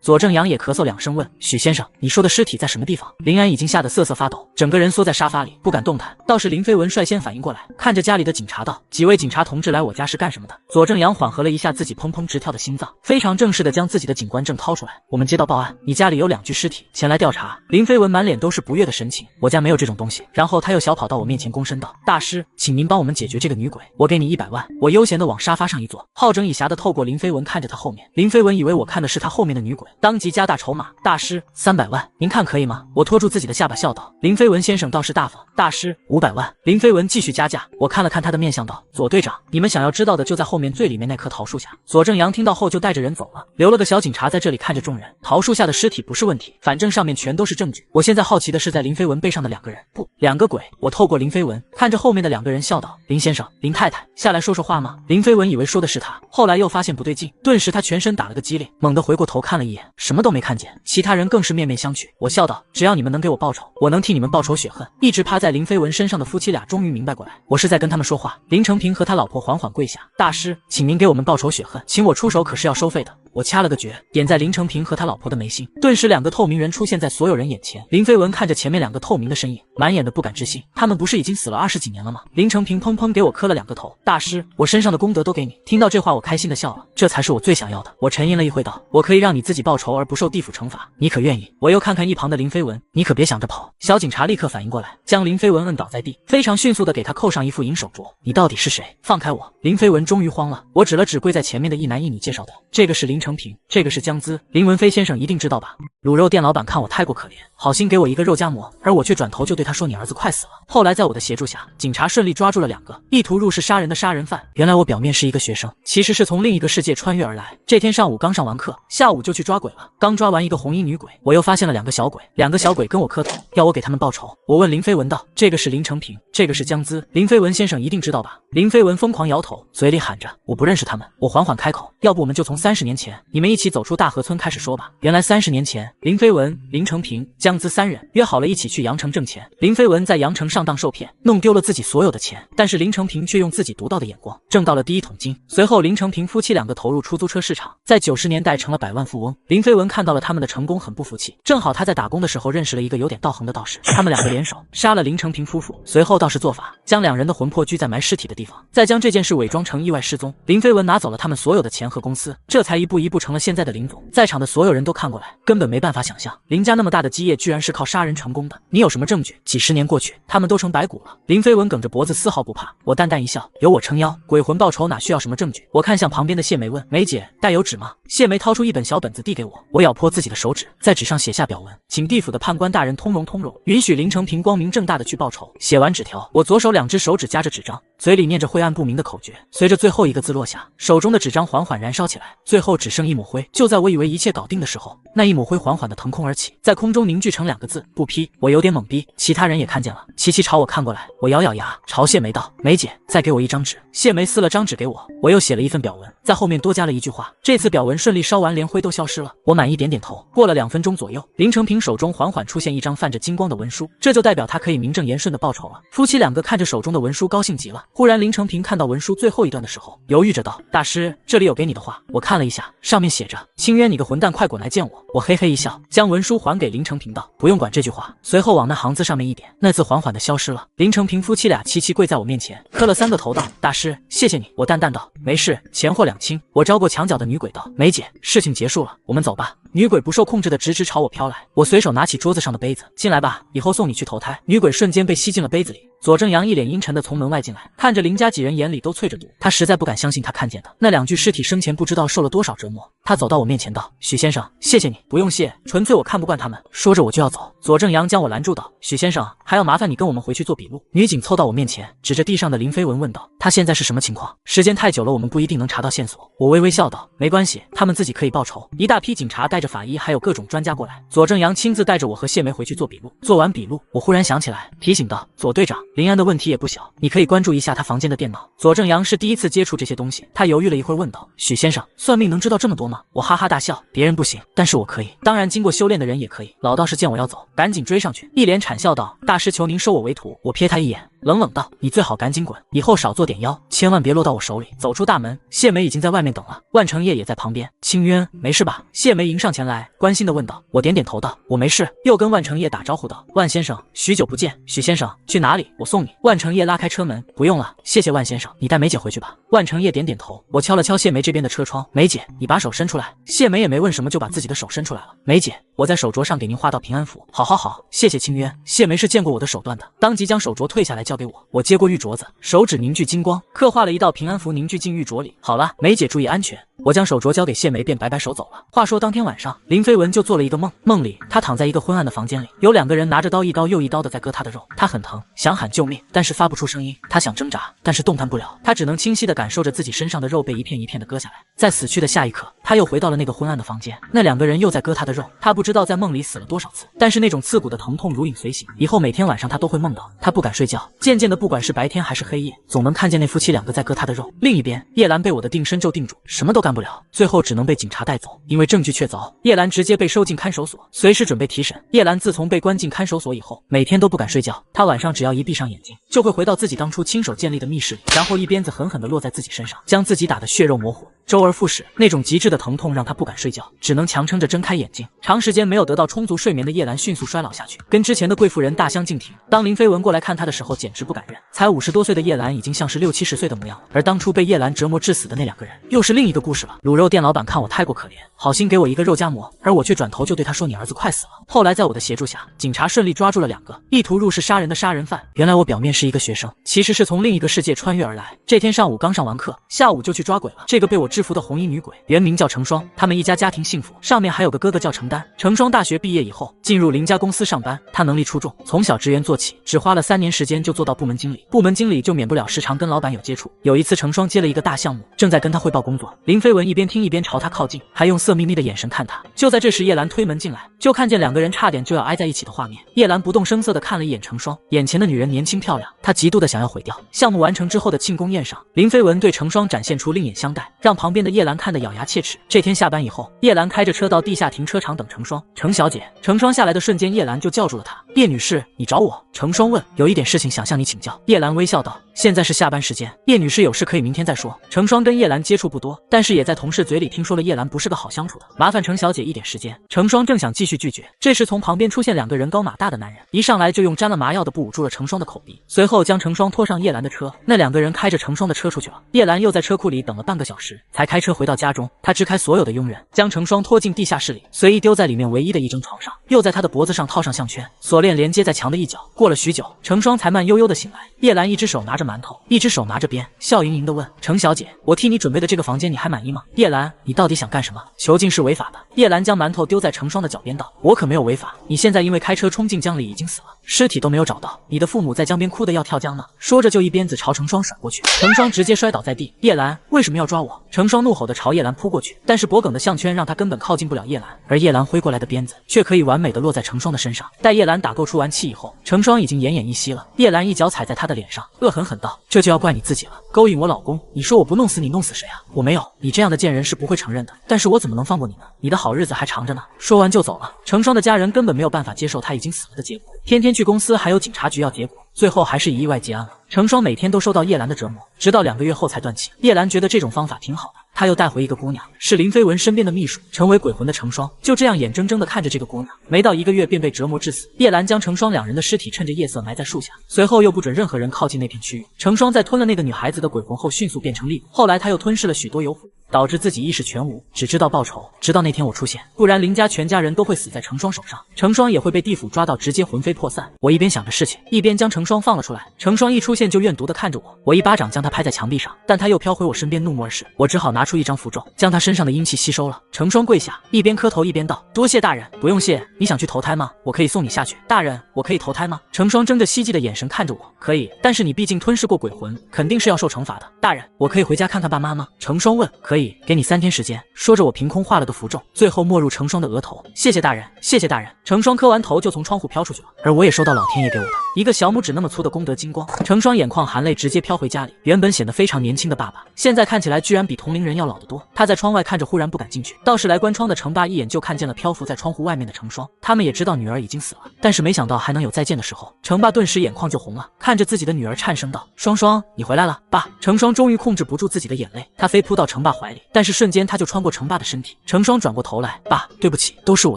左正阳也咳嗽2声问：“许先生，你说的尸体在什么地方？”林安已经吓得瑟瑟发抖，整个人缩在沙发里不敢动弹。倒是林飞文率先反应过来，看着家里的警察道：“几位警察同志来我家是干什么的？”左正阳缓和了一下自己砰砰直跳的心脏，非常正式地将自己的警官证掏出来：“我们接到报案，你家里有2具尸体，前来调查。”林飞文满脸都是不悦的神情：“我家没有这种东西。”然后他又小跑到我面前躬身道：“大师，请您帮我们解决这个女鬼，我给你100万。”我悠闲地往沙发上一坐，好整以暇地透过林飞文看着他后面。林飞文以为我看的是他后面的女鬼，当即加大筹码：“大师，300万，您看可以吗？”我拖住自己的下巴笑道：“林飞文先生倒是大方，大师500万。”林飞文继续加价。我看了看他的面相道：“左队长，你们想要知道的就在后面最里面那棵桃树下。”左正阳听到后就带着人走了，留了个小警察在这里看着众人。桃树下的尸体不是问题，反正上面全都是证据。我现在好奇的是在林飞文背上的2个人，不，2个鬼。我透过林飞文看着后面的2个人笑道：“林先生，林太太，下来说说话吗？”林飞文以为说的是他，后来又发现不对劲，顿时他全身打了个激灵，猛地回过头看了一眼，什么都没看见。其他人更是面面相觑。我笑道：“只要你们能给我报仇，我能替你们报仇雪恨。”一直趴在林飞文身上的夫妻俩终于明白过来，我是在跟他们说话。林成平和他老婆缓缓跪下：“大师，请您给我们报仇雪恨，请我出手可是要收费的。”我掐了个诀，点在林成平和他老婆的眉心，顿时2个透明人出现在所有人眼前。林飞文看着前面2个透明的身影，满眼的不敢置信，他们不是已经死了20几年了吗？林成平砰砰给我磕了2个头，大师，我身上的功德都给你。听到这话，我开心的笑了，这才是我最想要的。我沉吟了一会道，我可以让你自己报仇而不受地府惩罚，你可愿意？我又看看一旁的林飞文，你可别想着跑。小警察立刻反应过来，将林飞文摁倒在地，非常迅速的给他扣上一副银手镯。你到底是谁？放开我！林飞文终于慌了，我指了指跪在前面的一男一女，介绍道，这个是林成平，这个是江姿，林文飞先生一定知道吧？卤肉店老板看我太过可怜，好心给我一个肉夹馍，而我却转头就对他说你儿子快死了。后来在我的协助下，警察顺利抓住了2个意图入室杀人的杀人犯。原来我表面是一个学生，其实是从另一个世界穿越而来。这天上午刚上完课，下午就去抓鬼了。刚抓完一个红衣女鬼，我又发现了2个小鬼，2个小鬼跟我磕头，要我给他们报仇。我问林飞文道，这个是林成平，这个是江姿，林飞文先生一定知道吧？林飞文疯狂摇头，嘴里喊着我不认识他们。我缓缓开口，要不我们就从30年前你们一起走出大河村开始说吧。原来30年前，林飞文、林成平、江姿3人约好了一起去阳城挣钱。林飞文在阳城上当受骗，弄丢了自己所有的钱，但是林成平却用自己独到的眼光挣到了第1桶金。随后林成平夫妻2个投入出租车市场，在90年代成了百万富翁。林飞文看到了他们的成功，很不服气，正好他在打工的时候认识了一个有点道行的道士，他们2个联手杀了林成平夫妇。随后道士做法，将2人的魂魄拘在埋尸体的地方，再将这件事伪装成意外失踪。林飞文拿走了他们所有的钱和公司，这才一步一步成了现在的林总。在场的所有人都看过来，根本没办法想象林家那么大的基业居然是靠杀人成功的。你有什么证据？几10年过去，他们都成白骨了。林飞文梗着脖子丝毫不怕，我淡淡一笑，有我撑腰，鬼魂报仇哪需要什么证据？我看向旁边的谢梅问，梅姐带有纸吗？谢梅掏出一本小本子递给我，我咬破自己的手指，在纸上写下表文，请地府的判官大人通融通融，允许林成平光明正大的去报仇。写完纸条，我左手2只手指夹着纸张，嘴里念着晦暗不明的口诀，随着最后一个字落下，手中的纸张缓缓燃烧起来，最后只剩一抹灰。就在我以为一切搞定的时候，那一抹灰缓缓地腾空而起，在空中凝聚成2个字，不批。我有点懵逼，其他人也看见了，齐齐朝我看过来。我咬咬牙，朝谢梅道，梅姐，再给我1张纸。谢梅撕了张纸给我，我又写了一份表文，在后面多加了一句话。这次表文顺利烧完，连灰都消失了。我满意点点头。过了2分钟左右，林成平手中缓缓出现一张泛着金光的文书，这就代表他可以名正言顺的报仇了。夫妻2个看着手中的文书，高兴极了。忽然林成平看到文书最后一段的时候，犹豫着道，大师，这里有给你的话。我看了一下，上面写着，清渊你个混蛋，快滚来见我。我嘿嘿一笑，将文书还给林成平道，不用管这句话。随后往那行字上面一点，那字缓缓的消失了。林成平夫妻俩齐齐跪在我面前，磕了3个头道，大师，谢谢你。我淡淡道，没事，钱货两清。我招过墙角的女鬼道，梅姐，事情结束了，我们走吧。女鬼不受控制的直直朝我飘来，我随手拿起桌子上的杯子，进来吧，以后送你去投胎。女鬼瞬间被吸进了杯子里。左正阳一脸阴沉的从门外进来，看着林家几人眼里都淬着毒，他实在不敢相信他看见的那2具尸体生前不知道受了多少折磨。他走到我面前道，许先生，谢谢你。不用谢，纯粹我看不惯他们。说着我就要走，左正阳将我拦住道，许先生，还要麻烦你跟我们回去做笔录。女警凑到我面前，指着地上的林飞文问道，他现在是什么情况？时间太久了，我们不一定能查到线索。我微微笑道，没关系，他们自己可以报仇。一大批警察带着法医还有各种专家过来，左正阳亲自带着我和谢梅回去做笔录。做完笔录，我忽然想起来，提醒道，左队长，林安的问题也不小，你可以关注一下他房间的电脑。左正阳是第一次接触这些东西，他犹豫了一会儿问道，许先生，算命能知道这么多吗？我哈哈大笑，别人不行，但是我可以，当然经过修炼的人也可以。老道士见我要走，赶紧追上去，一脸谄笑道，大师求您收我为徒。我瞥他一眼，冷冷道，你最好赶紧滚，以后少做点妖，千万别落到我手里。走出大门，谢梅已经在外面等了，万成业也在旁边。清渊，没事吧？谢梅迎上前来，关心地问道。我点点头道，我没事。又跟万成业打招呼道，万先生，许久不见。许先生，去哪里？我送你。万成业拉开车门，不用了，谢谢万先生，你带梅姐回去吧。万成业点点头，我敲了敲谢梅这边的车窗，梅姐，你把手伸出来。谢梅也没问什么，就把自己的手伸出来了。梅姐，我在手镯上给您画道平安符。好好好，谢谢清渊。谢梅是见过我的手段的，当即将手镯退下来交给我，我接过玉镯子，手指凝聚金光，刻画了一道平安符，凝聚进玉镯里。好了，梅姐注意安全。我将手镯交给谢梅，便摆摆手走了。话说当天晚上，林飞文就做了一个梦，梦里他躺在一个昏暗的房间里，有2个人拿着刀一刀又一刀的在割他的肉，他很疼，想喊救命，但是发不出声音。他想挣扎，但是动弹不了，他只能清晰地感受着自己身上的肉被一片一片的割下来。在死去的下一刻，他又回到了那个昏暗的房间，那2个人又在割他的肉。他不知道在梦里死了多少次，但是那种刺骨的疼痛如影随形，以后每天晚上他都会梦到。他不敢睡觉，渐渐的，不管是白天还是黑夜，总能看见那夫妻两个在割他的肉。另一边，叶兰被我的定身咒定住，什么都干不了，最后只能被警察带走，因为证据确凿。叶兰直接被收进看守所，随时准备提审。叶兰自从被关进看守所以后，每天都不敢睡觉。她晚上只要一闭上眼睛，就会回到自己当初亲手建立的密室里，然后一鞭子狠狠地落在自己身上，将自己打得血肉模糊。周而复始，那种极致的疼痛让他不敢睡觉，只能强撑着睁开眼睛。长时间没有得到充足睡眠的叶兰迅速衰老下去，跟之前的贵妇人大相径庭。当林飞文过来看她的时候，简直不敢认，才50多岁的叶兰已经像是60、70岁的模样了。而当初被叶兰折磨致死的那2个人，又是另一个故事了。卤肉店老板看我太过可怜，好心给我一个肉夹馍，而我却转头就对他说：“你儿子快死了。”后来在我的协助下，警察顺利抓住了2个意图入室杀人的杀人犯。原来我表面是一个学生，其实是从另一个世界穿越而来。这天上午刚上完课，下午就去抓鬼了。这个被我制服的红衣女鬼原名叫程霜，他们一家家庭幸福，上面还有个哥哥叫程丹。程霜大学毕业以后进入林家公司上班，他能力出众，从小职员做起，只花了3年时间就做到部门经理。部门经理就免不了时常跟老板有接触。有一次程霜接了一个大项目，正在跟他汇报工作，林飞文一边听一边朝他靠近，还用色眯眯的眼神看他。就在这时，叶兰推门进来，就看见2个人差点就要挨在一起的画面。叶兰不动声色地看了一眼程霜，眼前的女人年轻漂亮，她极度的想要毁掉。项目完成之后的庆功宴上，林飞文对程霜展现出另眼相待，让旁边的叶兰看得咬牙切齿。这天下班以后，叶兰开着车到地下停车场等程霜。程小姐。程霜下来的瞬间，叶兰就叫住了她。叶女士，你找我？程霜问。有一点事情想向你请教。叶兰微笑道。现在是下班时间，叶女士有事可以明天再说。程霜跟叶兰接触不多，但是也在同事嘴里听说了叶兰不是个好相处的，麻烦程小姐一点时间。程霜正想继续拒绝，这时从旁边出现2个人高马大的男人，一上来就用沾了麻药的布捂住了程霜的口鼻，随后将程霜拖上叶兰的车。那2个人开着程霜的车出去了。叶兰又在车库里等了半个小时，才开车回到家中。她支开所有的佣人，将程霜拖进地下室里，随意丢在里面唯一的一张床上，又在她的脖子上套上项圈，锁链连接在墙的一角。过了许久，程霜才慢悠悠的醒来。叶兰一只手拿着馒头，一只手拿着鞭，笑盈盈的问：“程小姐，我替你准备的这个房间你还满意吗？”叶兰，你到底想干什么？囚禁是违法的。叶兰将馒头丢在程霜的脚边道：“我可没有违法，你现在因为开车冲进江里已经死了，尸体都没有找到，你的父母在江边哭得要跳江呢。”说着就一鞭子朝程霜甩过去，程霜直接摔倒在地。叶兰，为什么要抓我？程霜怒吼地朝叶兰扑过去，但是脖梗的项圈让他根本靠近不了叶兰，而叶兰挥过来的鞭子却可以完美地落在程霜的身上。待叶兰打够出完气以后，程霜已经奄奄一息了。叶兰一脚踩在他的脸上，恶狠狠道：“这就要怪你自己了，勾引我老公，你说我不弄死你弄死谁啊？我没有，你这样的贱人是不会承认的，但是我怎么能放过你呢？你的好日子还长着呢。”说完就走了。程霜的家人根本没有办法接受他已经死了的结果，天天去公司还有警察局要结果，最后还是以意外结案了。程霜每天都受到叶兰的折磨，直到2个月后才断气。叶兰觉得这种方法挺好的，他又带回一个姑娘，是林飞文身边的秘书。成为鬼魂的程霜就这样眼睁睁地看着这个姑娘没到1个月便被折磨致死。叶兰将程霜2人的尸体趁着夜色埋在树下，随后又不准任何人靠近那片区域。程霜在吞了那个女孩子的鬼魂后迅速变成厉鬼，后来他又吞噬了许多油腐，导致自己意识全无，只知道报仇。直到那天我出现，不然林家全家人都会死在程霜手上，程霜也会被地府抓到直接魂飞魄散。我一边想着事情，一边将程霜放了出来。程霜一出现就怨毒地看着我，我一巴掌将他拍在墙壁上，但他又飘回我身边怒目而视，我只好拿出一张符咒，将他身上的阴气吸收了。程霜跪下，一边磕头一边道：“多谢大人。”“不用谢，你想去投胎吗？我可以送你下去。”“大人，我可以投胎吗？”程霜睁着希冀的眼神看着我。“可以，但是你毕竟吞噬过鬼魂，肯定是要受惩罚的。”“大人，我可以回家看看爸妈吗？”程霜问。“可以，给你3天时间。”说着我凭空画了个符咒，最后没入程霜的额头。“谢谢大人，谢谢大人。”程霜磕完头就从窗户飘出去了，而我也收到老天爷给我的一个小拇指那么粗的功德金光。程霜眼眶含泪，直接飘回家里。原本显得非常年轻的爸爸，现在看起来居然比同龄人要老得多。他在窗外看着，忽然不敢进去。倒是来关窗的程爸一眼就看见了漂浮在窗户外面的程霜。他们也知道女儿已经死了，但是没想到还能有再见的时候。程爸顿时眼眶就红了，看着自己的女儿颤声道：“双双，你回来了，爸。”程霜终于控制不住自己的眼泪，他飞扑到程爸怀里，但是瞬间他就穿过程爸的身体。程霜转过头来：“爸，对不起，都是我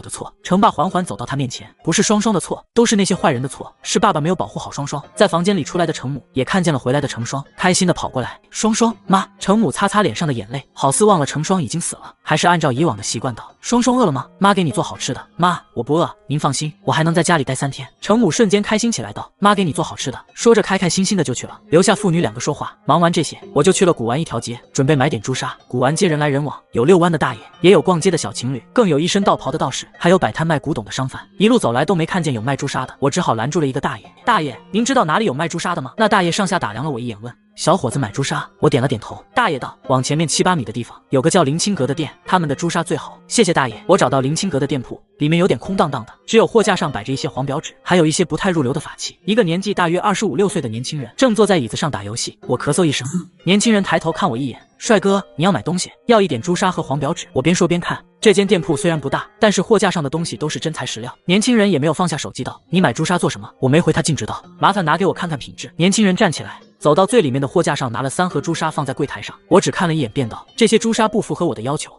的错。”程爸缓缓走到他面前：“不是双双的错，都是那些坏人的错，是爸爸没有保护好双双。”在房间里出来的程母也看见了回来的程霜，开心的跑过来：“双双，妈！”程母擦擦脸上的眼泪，好似忘了程霜已经死了，还是按照以往的习惯道：“双双饿了吗？妈给你做好吃的。”“妈，我不饿，您放心，我还能在家里待3天。”程母瞬间开心起来道：“妈给你做好吃的。”说着开开心心的就去了，留下父女2个说话。忙完这些，我就去了古玩一条街，准备买点朱砂。古玩街人来人往，有遛弯的大爷，也有逛街的小情侣，更有一身道袍的道士，还有摆摊卖古董的商贩。一路走来都没看见有卖朱砂的，我只好拦住了一个大爷：“大爷，您知道哪里有卖朱砂的吗？”那大爷上下打量了我一眼，问：“小伙子买朱砂，我点了点头。大爷道：往前面7、8米的地方有个叫林清阁的店，他们的朱砂最好。谢谢大爷。我找到林清阁的店铺，里面有点空荡荡的，只有货架上摆着一些黄表纸，还有一些不太入流的法器。一个年纪大约25、6岁的年轻人正坐在椅子上打游戏。我咳嗽一声，年轻人抬头看我一眼，帅哥，你要买东西？要一点朱砂和黄表纸。我边说边看，这间店铺虽然不大，但是货架上的东西都是真材实料。年轻人也没有放下手机道：你买朱砂做什么？我没回他，径直道：麻烦拿给我看看品质。年轻人站起来，走到最里面的货架上，拿了3盒朱砂放在柜台上。我只看了一眼便道：这些朱砂不符合我的要求。